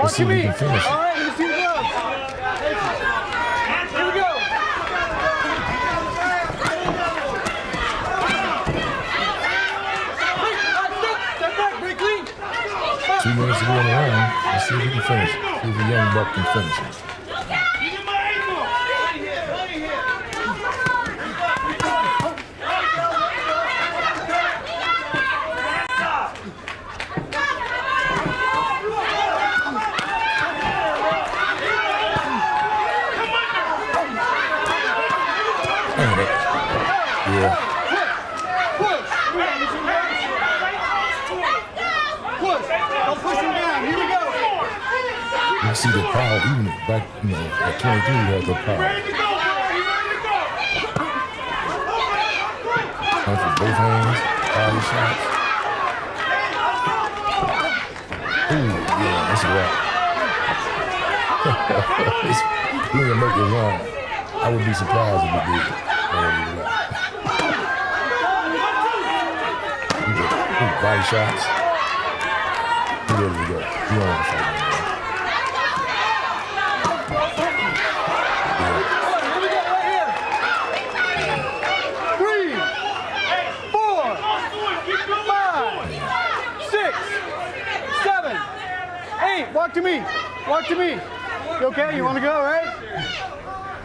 Let's see if we can finish it. All right, let me see the gloves. Here we go. Step back, break clean. 2 minutes to go in the round. Let's see if we can finish it. See if the young buck can finish it. Yeah. Don't push him down. Here we go. You can see the power, even back, at 23, he had the power. Punch with both hands, body shots. Ooh, yeah, that's a wrap. He's going to make it run. I would be surprised if he did. Body shots. He ready to go. He don't want to fight anymore. Here we go, right here. 3, 4, 5, 6, 7, 8. Walk to me. Walk to me. You okay? You want to go, right?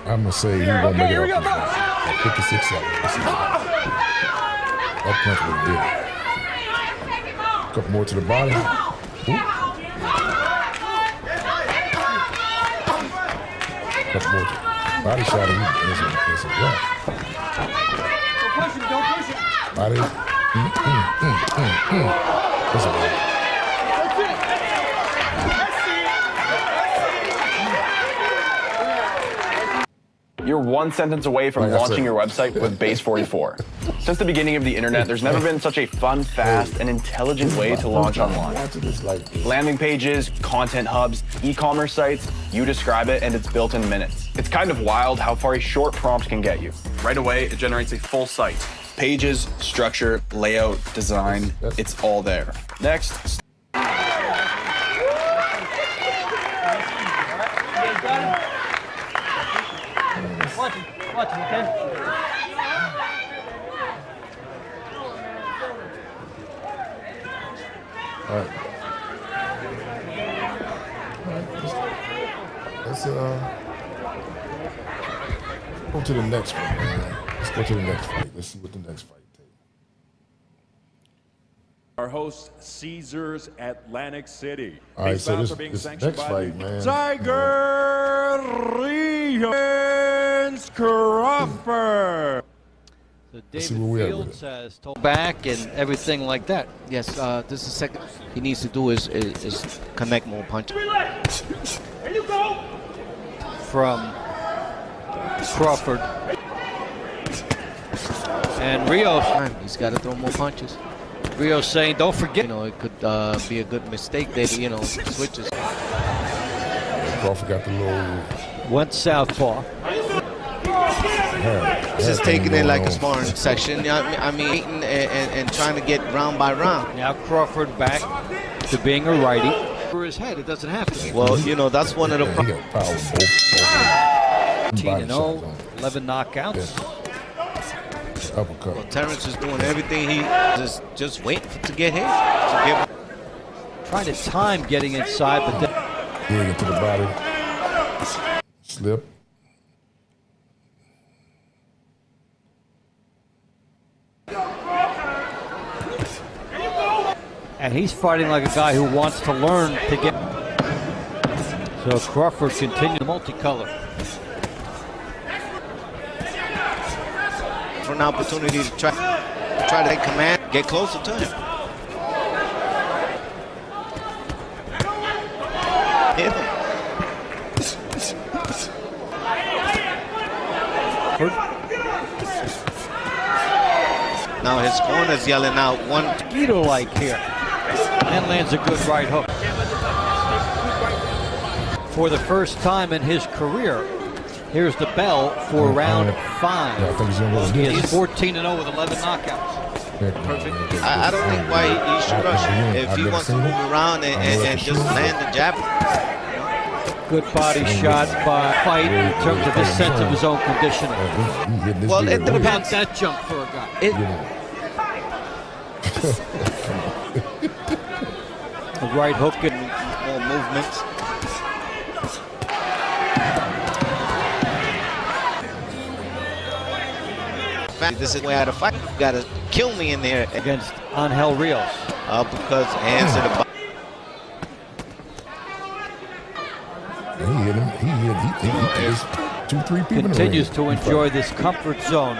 I'm going to say he's going to make it here we up. go. 56 seconds. That punch was big. Couple more to the body. Ooh. Couple more to body shot. It's a wrap. Don't push him. Don't push him. Body. It's a wrap. That's it. You're one sentence away from launching your website with Base 44. Since the beginning of the internet, there's never been such a fun, fast, and intelligent way to launch online. Landing pages, content hubs, e-commerce sites, you describe it and it's built in minutes. It's kind of wild how far a short prompt can get you. Right away, it generates a full site. Pages, structure, layout, design, it's all there. Next. Watch him, okay? All right. Let's go to the next one, man. Let's go to the next fight. Let's see what the next fight takes. Our host, Caesars Atlantic City. All right, so this next fight, man. Terrance Crawford. So David Fields has told back and everything like that. Yes, this is second. He needs to do is connect more punches. Here you go. From Crawford. And Rios. He's got to throw more punches. Rios saying, don't forget. You know, it could be a good mistake there to, switches. Crawford got the little... Went southpaw. He's just taking it like a sparring section. I mean, and trying to get round by round. Now Crawford back to being a righty. For his head, it doesn't have to be. Well, that's one of the He got power both 18-0, 11 knockouts. Yeah. Uppercut. Well, Terrance is doing everything. He just waiting to get hit. Trying to time getting inside, but then Dig into the body. Slip. and he's fighting like a guy who wants to learn to get. So Crawford continues the multicolor. For an opportunity to try to take command, get closer to him. Hit him. Now his corner's yelling out one. Mosquito-like here. And lands a good right hook. For the first time in his career, here's the bell for round 5. Yeah, I think he's gonna He is 14-0 with 11 knockouts. Perfect. I don't think why he should rush. If he wants to move around and just land the jab. Good body shot by Fight in terms of his sense of his own conditioning. Well, it What about depends. that jump for a guy? The right hook and More movements. This is where I had to fight. You gotta kill me in there against Angel Rios. because hands to the body. He hit him. He hit 2-3 people. Continues to enjoy this comfort zone.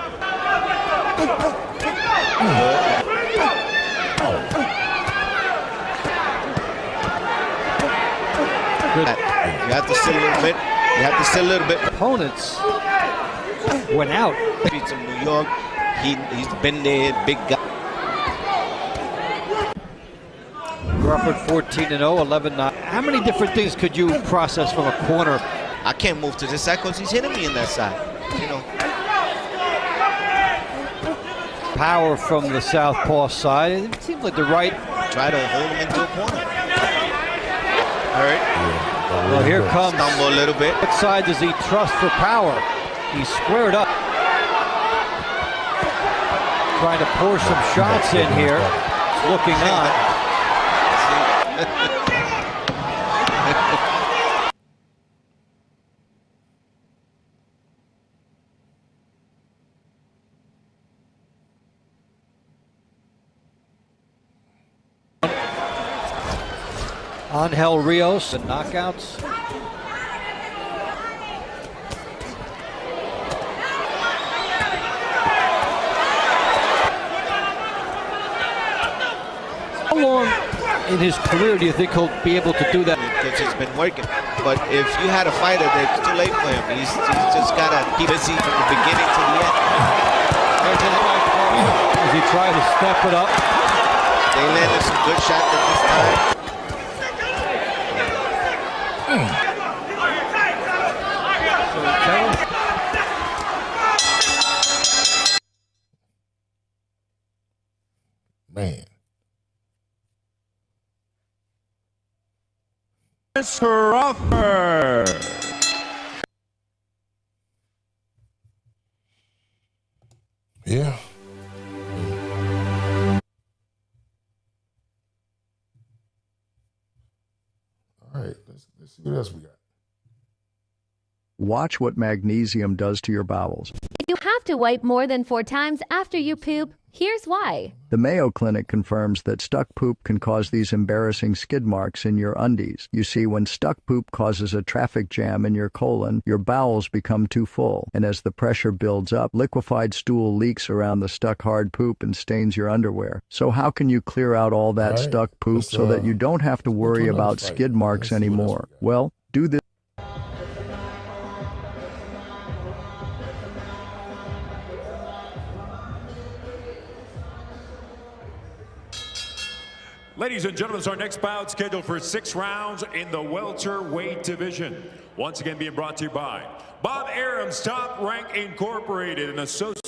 Good. You have to sit a little bit. You have to sit a little bit. Opponents went out. Streets of New York. He's been there, big guy. Crawford 14-0, 11-9. How many different things could you process from a corner? I can't move to this side because he's hitting me in that side. You know. Power from the southpaw side. It seems like the right. Try to hold him into a corner. Hurt. Well, here comes. Stumble a little bit. What side does he trust for power? He's squared up. Trying to pour some shots in here. It's looking on. Angel Rios and knockouts. How long in his career do you think he'll be able to do that? Because he's been working. But if you had a fighter, it's too late for him. He's just got to keep busy from the beginning to the end. As he tried to step it up. They landed some good shots at this time. Man. Crawford. Yeah. All right, let's see what else we got. Watch what magnesium does to your bowels. You have to wipe more than 4 times after you poop. Here's why. The Mayo Clinic confirms that stuck poop can cause these embarrassing skid marks in your undies. You see, when stuck poop causes a traffic jam in your colon, your bowels become too full. And as the pressure builds up, liquefied stool leaks around the stuck hard poop and stains your underwear. So how can you clear out all that stuck poop so that you don't have to worry about skid marks anymore? Well, do this. Ladies and gentlemen, our next bout scheduled for 6 rounds in the welterweight division. Once again being brought to you by Bob Arum's Top Rank Incorporated in association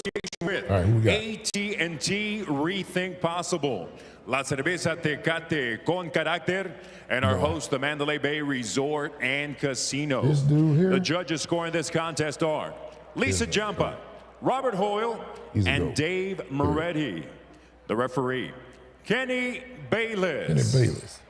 with AT&T Rethink Possible, La Cerveza Tecate Con Carácter, and our host, the Mandalay Bay Resort and Casino. This dude here. The judges scoring this contest are Lisa Jampa, Robert Hoyle, and Dave Moretti. The referee, Kenny Bayless. Kenny Bayless.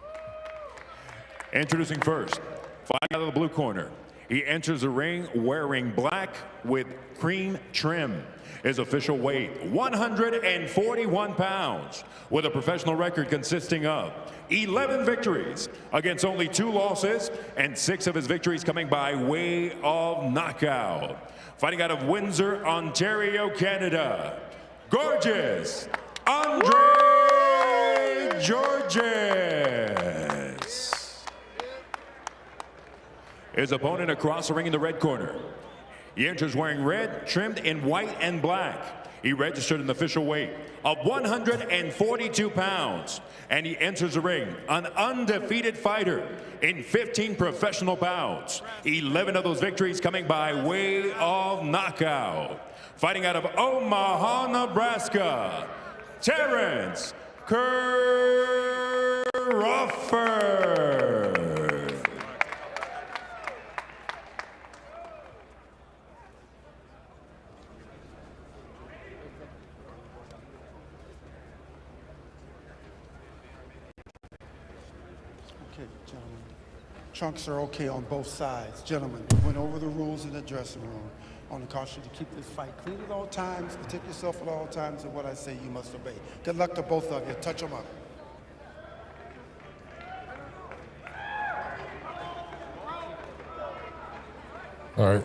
Introducing first, fighting out of the blue corner. He enters the ring wearing black with cream trim. His official weight, 141 pounds, with a professional record consisting of 11 victories against only 2 losses, and 6 of his victories coming by way of knockout. Fighting out of Windsor, Ontario, Canada, Gorgeous Andre Georges. His opponent across the ring in the red corner. He enters wearing red, trimmed in white and black. He registered an official weight of 142 pounds. And he enters the ring an undefeated fighter in 15 professional bouts. 11 of those victories coming by way of knockout. Fighting out of Omaha, Nebraska, Terrance Crawford. Okay, gentlemen. Trunks are okay on both sides. Gentlemen, we went over the rules in the dressing room. I want to caution you to keep this fight clean at all times, protect yourself at all times, and what I say you must obey. Good luck to both of you. Touch them up. All right.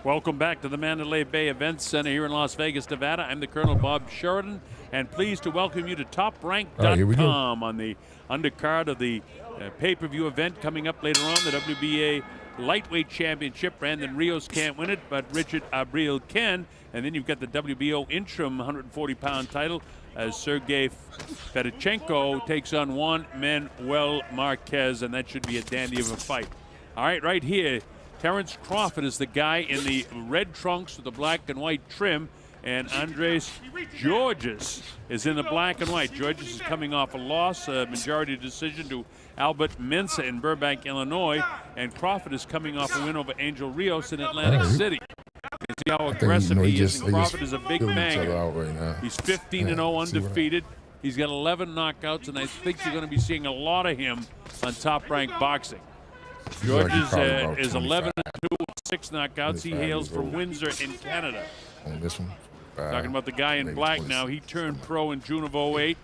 Welcome back to the Mandalay Bay Events Center here in Las Vegas, Nevada. I'm the Colonel Bob Sheridan, and pleased to welcome you to TopRank.com on the undercard of the pay-per-view event coming up later on, the WBA Lightweight Championship. Brandon Rios can't win it, but Richard Abril can. And then you've got the WBO interim 140-pound title as Sergey Fedorchenko takes on Juan Manuel Marquez, and that should be a dandy of a fight. All right, right here, Terrance Crawford is the guy in the red trunks with the black and white trim, and Andres Georges is in the black and white. Georges is coming off a loss, a majority decision to Albert Mensah in Burbank, Illinois, and Crawford is coming off a win over Angel Rios in Atlantic City. You can see how aggressive he is, and Crawford is a big banger. He's 15-0 undefeated. He's got 11 knockouts, and I think you're going to be seeing a lot of him on Top Rank Boxing. Georges is 11-2 with 6 knockouts. He hails from Windsor in Canada. On this one. Talking about the guy in black now. He turned pro in June of 08,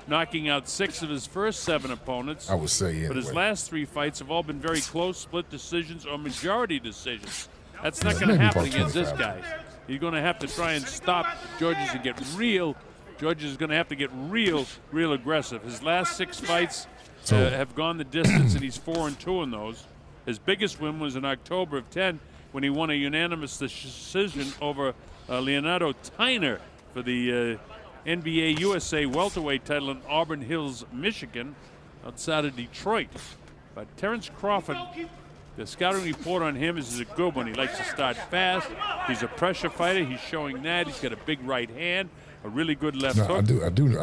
knocking out 6 of his first 7 opponents. I would say, but his last 3 fights have all been very close, split decisions or majority decisions. That's not going to happen against this guy. He's going to have to try and stop Georges and get real. Georges is going to have to get real aggressive. His last 6 fights have gone the distance, and he's 4-2 in those. His biggest win was in October of 10 when he won a unanimous decision over Leonardo Tyner for the NBA USA welterweight title in Auburn Hills, Michigan, outside of Detroit. But Terrance Crawford, the scouting report on him is a good one. He likes to start fast. He's a pressure fighter. He's showing that. He's got a big right hand, a really good left hook. I do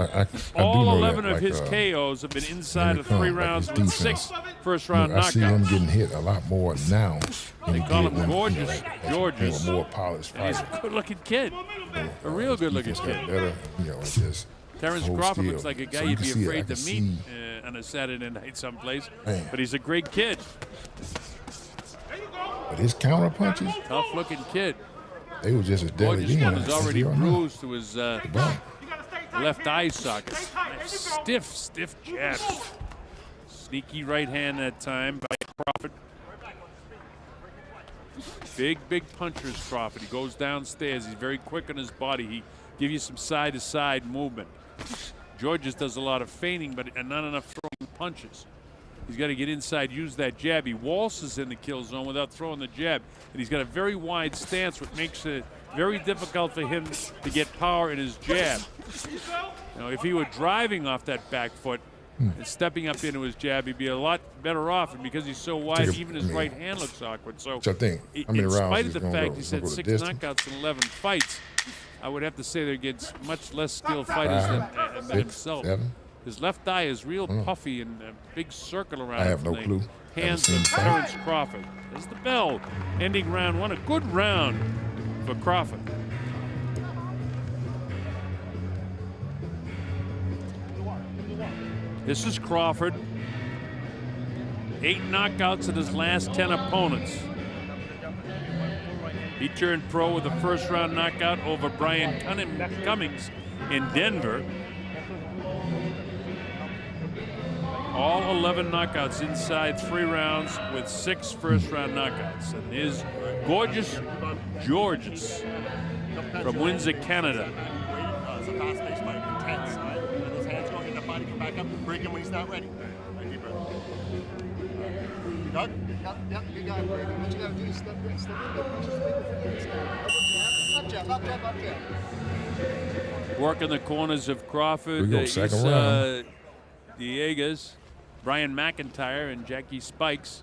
All know 11 that, of his KOs have been inside of 3 rounds with 6 first-round knockouts. I see him getting hit a lot more now. They call him Gorgeous Georges. More polished fighter. He's a good-looking kid, a real good-looking kid. Better, just Terrance Crawford looks like a guy you'd be afraid to meet on a Saturday night someplace, but he's a great kid. But his counter punches, tough-looking kid. They were just as deadly. Gorgeous one is already bruised to his left eye socket. Stiff jab. Sneaky right hand that time by Crawford. Big punchers, Crawford. He goes downstairs. He's very quick on his body. He gives you some side-to-side movement. Georges does a lot of feinting, but not enough throwing punches. He's got to get inside, use that jab. He waltzes in the kill zone without throwing the jab. And he's got a very wide stance, which makes it very difficult for him to get power in his jab. You know, if he were driving off that back foot and stepping up into his jab, he'd be a lot better off. And because he's so wide, even his right hand looks awkward. So I think, in spite of the fact he said 6 knockouts in 11 fights, I would have to say they're against much less skilled fighters than himself. 7. His left eye is real puffy and a big circle around. I have no clue. Hands of Terrance Crawford. There's the bell. Ending round 1. A good round for Crawford. This is Crawford. 8 knockouts in his last 10 opponents. He turned pro with a first-round knockout over Brian Cummings in Denver. All 11 knockouts inside 3 rounds with 6 first-round knockouts. And here's Gorgeous Georges from Windsor, Canada. It's a fast-paced fight, intense. Let those hands go, get the body, come back up, and break him when he's not ready. Deep breath. Doug? Yep, you got it, baby. What you got to do is step in, Up jab, up jab. Working the corners of Crawford. We go second round. Diegas, Brian McIntyre, and Jackie Spikes.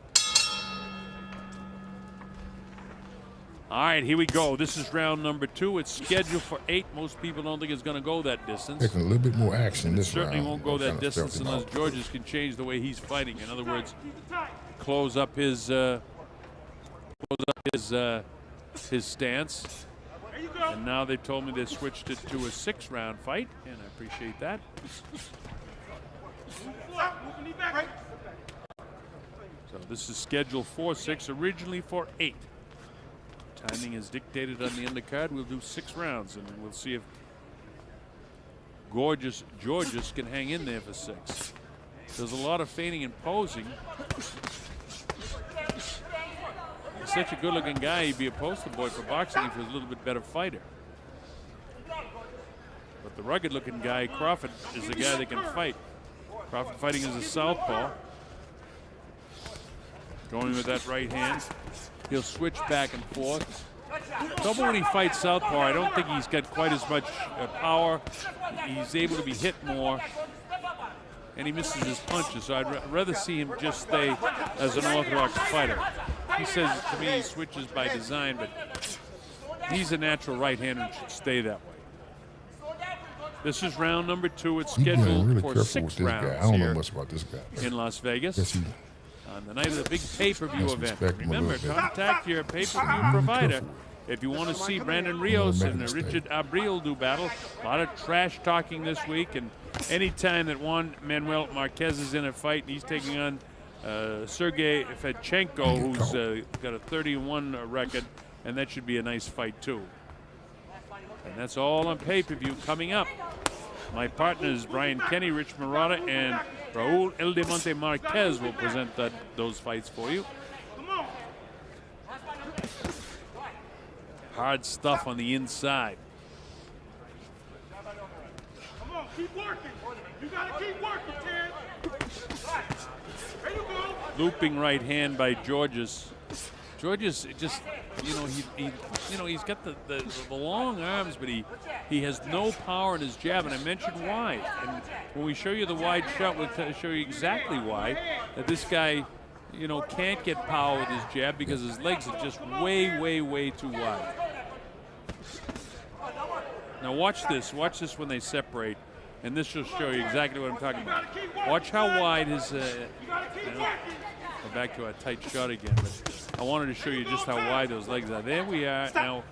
All right, here we go. This is round number 2. It's scheduled for 8. Most people don't think it's going to go that distance. Taking a little bit more action this round. Certainly won't go that distance unless Georges can change the way he's fighting. In other words, close up his stance. And now they told me they switched it to a 6-round fight, and I appreciate that. So this is scheduled for 6, originally for 8. Timing is dictated on the undercard. We'll do 6 rounds, and we'll see if Gorgeous Georges can hang in there for 6. There's a lot of feigning and posing. He's such a good-looking guy. He'd be a poster boy for boxing if he was a little bit better fighter. But the rugged-looking guy, Crawford, is the guy that can fight. Crawford fighting as a southpaw. Going with that right hand. He'll switch back and forth. Trouble when he fights southpaw, I don't think he's got quite as much power. He's able to be hit more. And he misses his punches, so I'd rather see him just stay as an orthodox fighter. He says to me he switches by design, but he's a natural right-hander and should stay that way. This is round number 2. It's scheduled really for 6 rounds I don't know here much about this guy. in Las Vegas. Yes, On the night of the big pay-per-view event. respect him a Remember, little bit. contact your pay-per-view provider. If you want to see Brandon Rios and Richard Abril do battle, a lot of trash talking this week, and anytime that Juan Manuel Marquez is in a fight and he's taking on Sergey Fedchenko, who's got a 31 record, and that should be a nice fight too. And that's all on pay-per-view coming up. My partners Brian Kenny, Rich Marotta, and Raul El Demonte Marquez will present those fights for you. Hard stuff on the inside. Come on, keep working. You gotta keep working, Terrance. There you go. Looping right hand by Georges. Georges just, he's got the long arms, but he has no power in his jab, and I mentioned why. And when we show you the wide shot, we'll show you exactly why. That this guy, can't get power with his jab because his legs are just way, way, way too wide. Now watch this. Watch this when they separate, and this will show you exactly what I'm talking about. Watch how wide his. Go back to a tight shot again, but I wanted to show you just how wide those legs are. There we are. Now,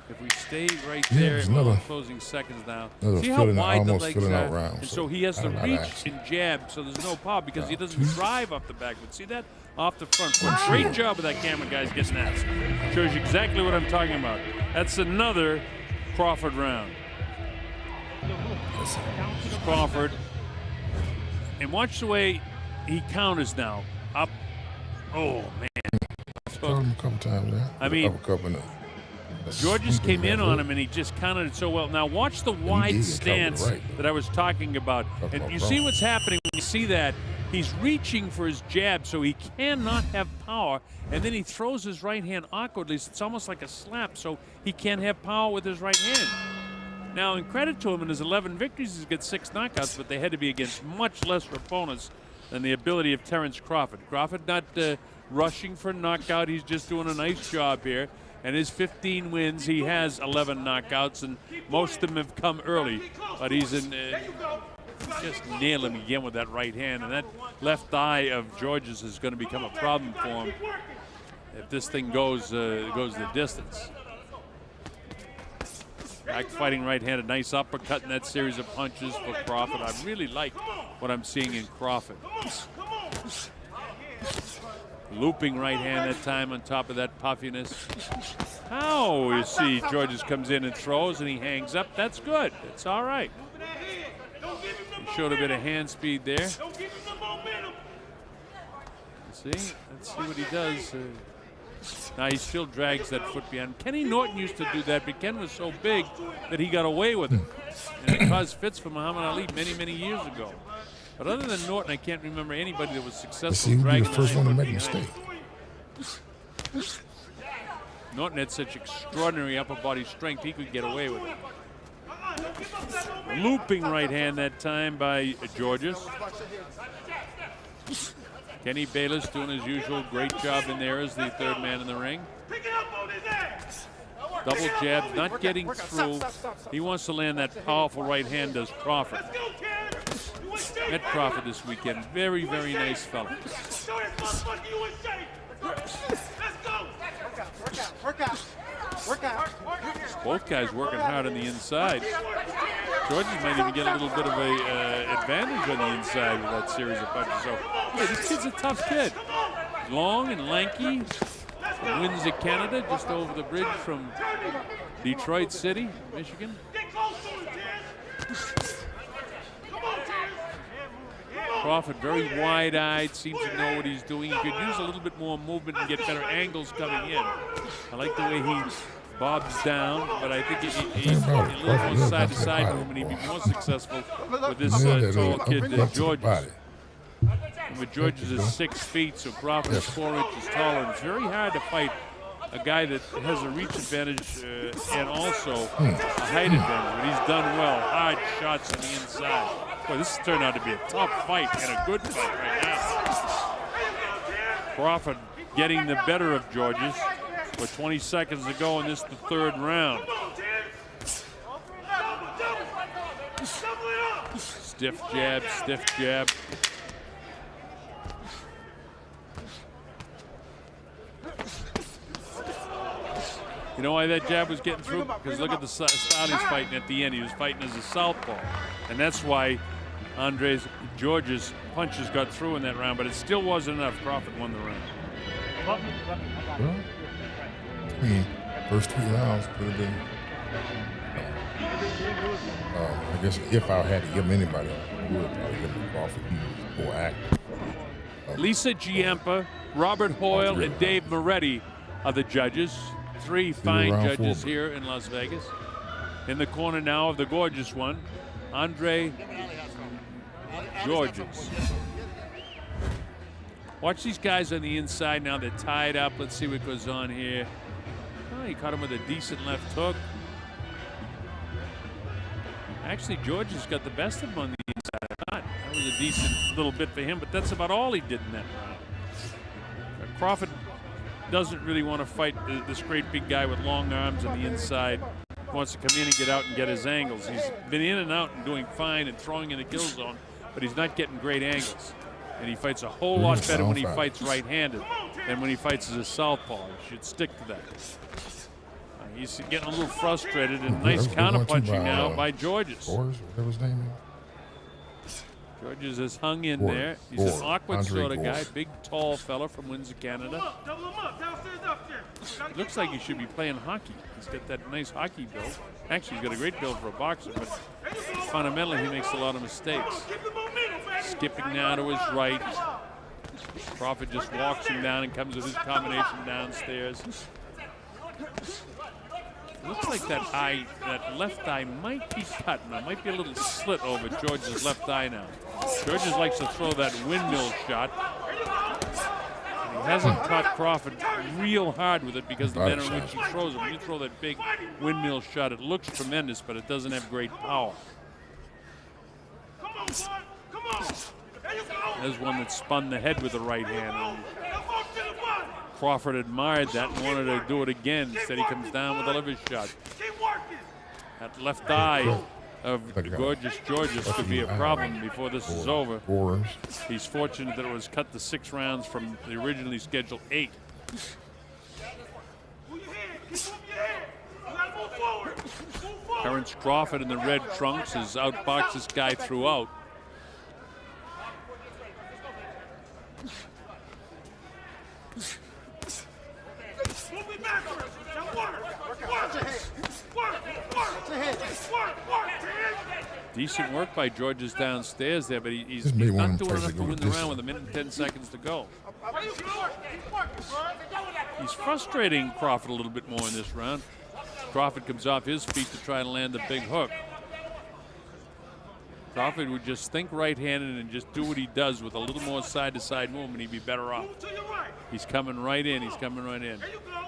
if we stay right there, in closing seconds now. See how wide the legs are? And so he has to reach and jab, so there's no power because he doesn't drive off the back. But see that? Off the front foot. Great job with that camera, guys, getting that. Shows you exactly what I'm talking about. That's another Crawford round. This is Crawford. And watch the way he counters now. Up. Oh, man. Told him a couple times, yeah. I mean, Georges came in on him, and he just countered it so well. Now watch the wide stance that I was talking about. And you see what's happening when you see that. He's reaching for his jab, so he cannot have power. And then he throws his right hand awkwardly. It's almost like a slap, so he can't have power with his right hand. Now, in credit to him, in his 11 victories, he's got 6 knockouts, but they had to be against much lesser opponents than the ability of Terrance Crawford. Crawford not rushing for knockout. He's just doing a nice job here. And his 15 wins, he has 11 knockouts, and most of them have come early. But he's in, just nail him again with that right hand. And that left thigh of Georges is going to become a problem for him if this thing goes the distance. Back fighting right-handed, nice uppercut in that series of punches for Crawford. I really like what I'm seeing in Crawford. Looping right hand that time on top of that puffiness. How you see Georges comes in and throws and he hangs up. That's good. It's all right. He showed a bit of hand speed there. Let's see what he does. Now he still drags that foot behind. Kenny Norton used to do that, but Ken was so big that he got away with it. And it caused fits for Muhammad Ali many, many years ago. But other than Norton, I can't remember anybody that was successful dragging the first one to make a mistake. Norton had such extraordinary upper body strength, he could get away with it. Looping right hand that time by Georges. Kenny Bayless doing his usual great job in there as the third man in the ring. Double jab, not getting through. He wants to land that powerful right hand, does Crawford. Met Crawford this weekend. Very, very nice fella. Both guys working hard on the inside. Georges might even get a little bit of a advantage on the inside with that series of punches. So, yeah, this kid's a tough kid. He's long and lanky from Windsor, Canada, just over the bridge from Detroit City, Michigan. Crawford very wide-eyed, seems to know what he's doing. He could use a little bit more movement and get better angles coming in. I like the way he bobs down, but I think he's a little more side-to-side movement. He'd be more successful with this tall kid, Georges. But Georges is 6 feet, so Crawford is 4 inches taller. And it's very hard to fight a guy that has a reach advantage and also a height advantage. But he's done well. Hard shots on the inside. Boy, this has turned out to be a tough fight and a good fight right now. Crawford getting the better of Georges with 20 seconds to go in this, the 3rd round. Stiff jab, stiff jab. You know why that jab was getting through? Because look at the style he's fighting at the end. He was fighting as a southpaw. And that's why Georges' punches got through in that round, but it still wasn't enough. Crawford won the round. Well, I mean, first 2 rounds could have been, I guess if I had to give anybody, I would probably give him Crawford. He was more active. Lisa Giampa, Robert Hoyle, and Dave Moretti are the judges. 3 fine judges here in Las Vegas. In the corner now of the gorgeous one, Andre Georges. Watch these guys on the inside now. They're tied up. Let's see what goes on here. Oh, he caught him with a decent left hook. Actually, Georges got the best of him on the inside. That was a decent little bit for him, but that's about all he did in that round. Crawford doesn't really want to fight this great big guy with long arms on the inside. He wants to come in and get out and get his angles. He's been in and out and doing fine and throwing in the kill zone, but he's not getting great angles. And he fights a whole lot better when he fights right-handed than when he fights as a southpaw. He should stick to that. He's getting a little frustrated, and nice counterpunching now by Georges. Whatever his name is. Georges has hung in there. He's an awkward sort of guy, big, tall fella from Windsor, Canada. Looks like he should be playing hockey. He's got that nice hockey build. Actually, he's got a great build for a boxer, but fundamentally, he makes a lot of mistakes. Skipping now to his right. Crawford just walks him down and comes with his combination downstairs. Looks like that left eye might be cut now. Might be a little slit over Georges' left eye now. Georges likes to throw that windmill shot. And he hasn't caught Crawford real hard with it because of the manner in which he throws it. When you throw that big windmill shot, it looks tremendous, but it doesn't have great power. There's one that spun the head with the right hand. Crawford admired that and wanted to do it again. Instead, he comes down with a liver shot. That left eye of gorgeous Georges could be a problem before this is over. He's fortunate that it was cut to 6 rounds from the originally scheduled 8. Terrance Crawford in the red trunks has outboxed this guy throughout. Decent work by Georges downstairs there, but he's not doing enough to win the round with 1 minute and 10 seconds to go. He's frustrating Crawford a little bit more in this round. Crawford comes off his feet to try and land the big hook. Crawford would just think right-handed and just do what he does with a little more side-to-side movement. He'd be better off. He's coming right in. He's coming right in.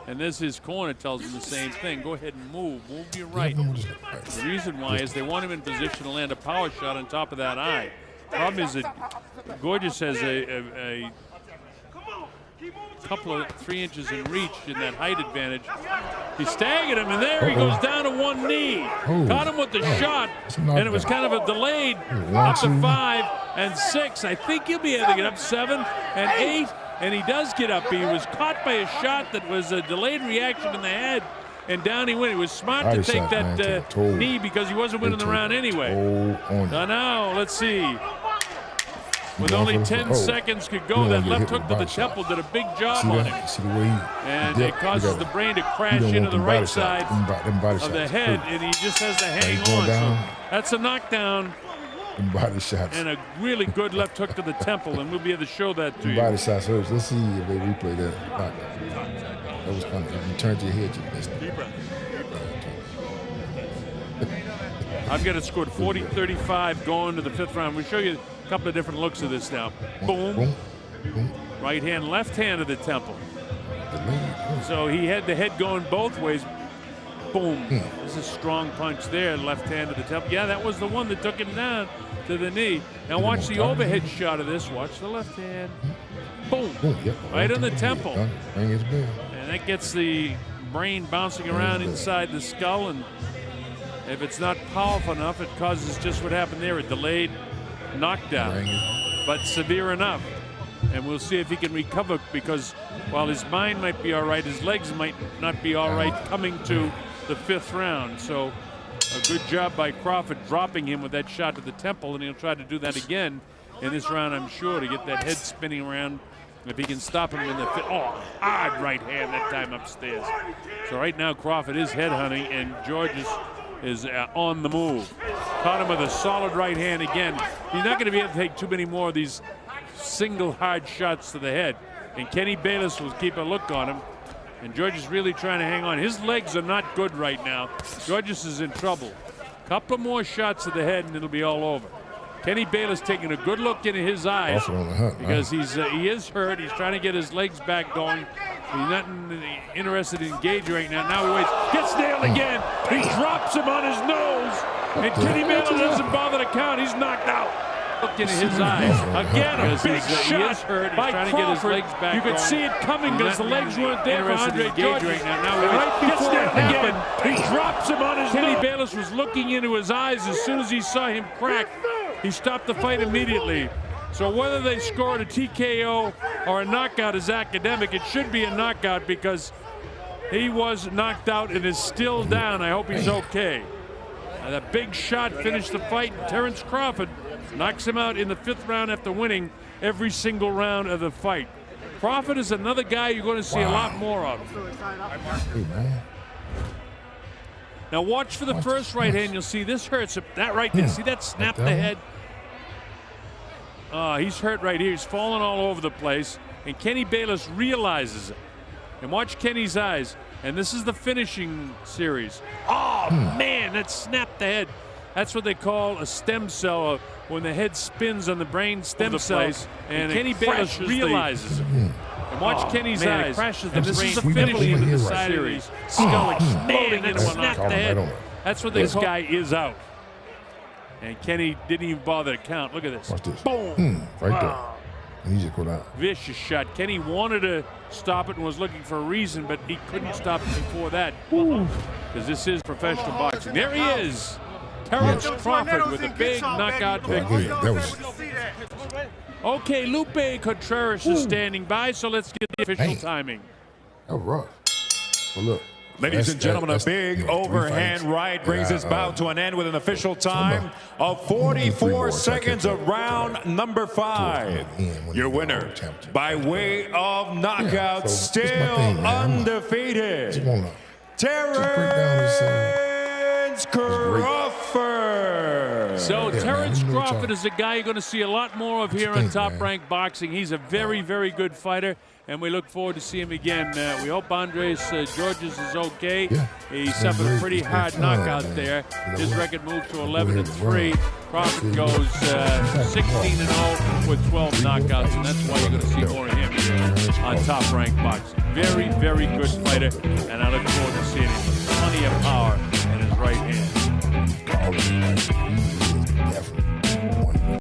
And this his corner tells him the same thing. Go ahead and move. Move to your right. The reason why is they want him in position to land a power shot on top of that eye. Problem is that Gorgeous has a couple of 3 inches in reach in that height advantage. He staggered him, and there he goes down to one knee. Caught him with the shot, and it was kind of a delayed up to 5 and 6. I think he'll be able to get up 7 and 8, and he does get up. He was caught by a shot that was a delayed reaction in the head, and down he went. He was smart to take that knee because he wasn't winning the round anyway. So now, let's see. with only 10 seconds could go. That left hook to the temple did a big job on him. See the way and it causes the brain to crash into the right side of the head, and he just has to hang on. So that's a knockdown. Body shots. And a really good left hook to the temple, and we'll be able to show that to you. Body shots hurts. Let's see if they replay that knockdown. That was funny. If you turned your head, you missed it. I've got it scored 40-35 going to the 5th round. We'll show you a couple of different looks of this now. Boom. Right hand, left hand to the temple. So he had the head going both ways. Boom. This is a strong punch there, left hand to the temple. Yeah, that was the one that took him down to the knee. Now watch the overhead shot of this. Watch the left hand. Boom. Right on the temple. And that gets the brain bouncing around inside the skull, and if it's not powerful enough, it causes just what happened there, a delayed knockdown, but severe enough. And we'll see if he can recover, because while his mind might be all right, his legs might not be all right coming to the 5th round. So a good job by Crawford dropping him with that shot to the temple, and he'll try to do that again in this round, I'm sure, to get that head spinning around. If he can stop him in the hard right hand that time upstairs. So right now Crawford is headhunting, and Georges is on the move. Caught him with a solid right hand again. He's not going to be able to take too many more of these single hard shots to the head. And Kenny Bayless will keep a look on him. And Georges really trying to hang on. His legs are not good right now. Georges is in trouble. Couple more shots to the head and it'll be all over. Kenny Bayless taking a good look into his eyes because he is hurt. He's trying to get his legs back going. He's not interested in engaging right now. Now he waits. Gets nailed again. He drops him on his nose. And Kenny Bayless doesn't bother to count. He's knocked out. Look into his eyes. Again, a big shot by trying to get his legs back. You could see it coming because the legs weren't there for Andre Georges. Right now. Right before it happened, he drops him on his nose. Kenny Bayless was looking into his eyes as soon as he saw him crack. He stopped the fight immediately. So whether they scored a TKO or a knockout is academic. It should be a knockout because he was knocked out and is still down. I hope he's okay. That big shot finished the fight. Terrance Crawford knocks him out in the 5th round after winning every single round of the fight. Crawford is another guy you're going to see a lot more of. Now watch for the first right hand. You'll see this hurts him. That right there. See that snap the head? He's hurt right here. He's falling all over the place. And Kenny Bayless realizes it. And watch Kenny's eyes. And this is the finishing series. Oh, man, that snapped the head. That's what they call a stem cell, when the head spins on the brain stem cells. And Kenny Bayless realizes it. And watch Kenny's eyes. Crashes the this is the finishing of the series. Skull exploding into one knock the head. That's what this guy is out. And Kenny didn't even bother to count. Look at this. Watch this. Boom. Right there. And he just go down. Vicious shot. Kenny wanted to stop it and was looking for a reason, but he couldn't stop it before that. Because this is professional boxing. There he is. Terrance Crawford with a big knockout victory. Okay, Lupe Contreras is standing by, so let's get the official timing. That was rough. Well, look. Ladies and gentlemen, a big overhand right brings this bout to an end with an official time of 44 seconds of round number 5. Your winner, by way of knockout, still undefeated, Terrance Crawford. So Terrance Crawford is a guy you're going to see a lot more of here on Top Rank Boxing. He's a very, very good fighter, and we look forward to seeing him again. We hope Andre Georges is okay. He suffered a pretty hard knockout there. His record moves to 11-3. Crawford goes 16-0 with 12 knockouts, and that's why you're going to see more of him on Top Rank Boxing. Very, very good fighter, and I look forward to seeing him with plenty of power in his right hand.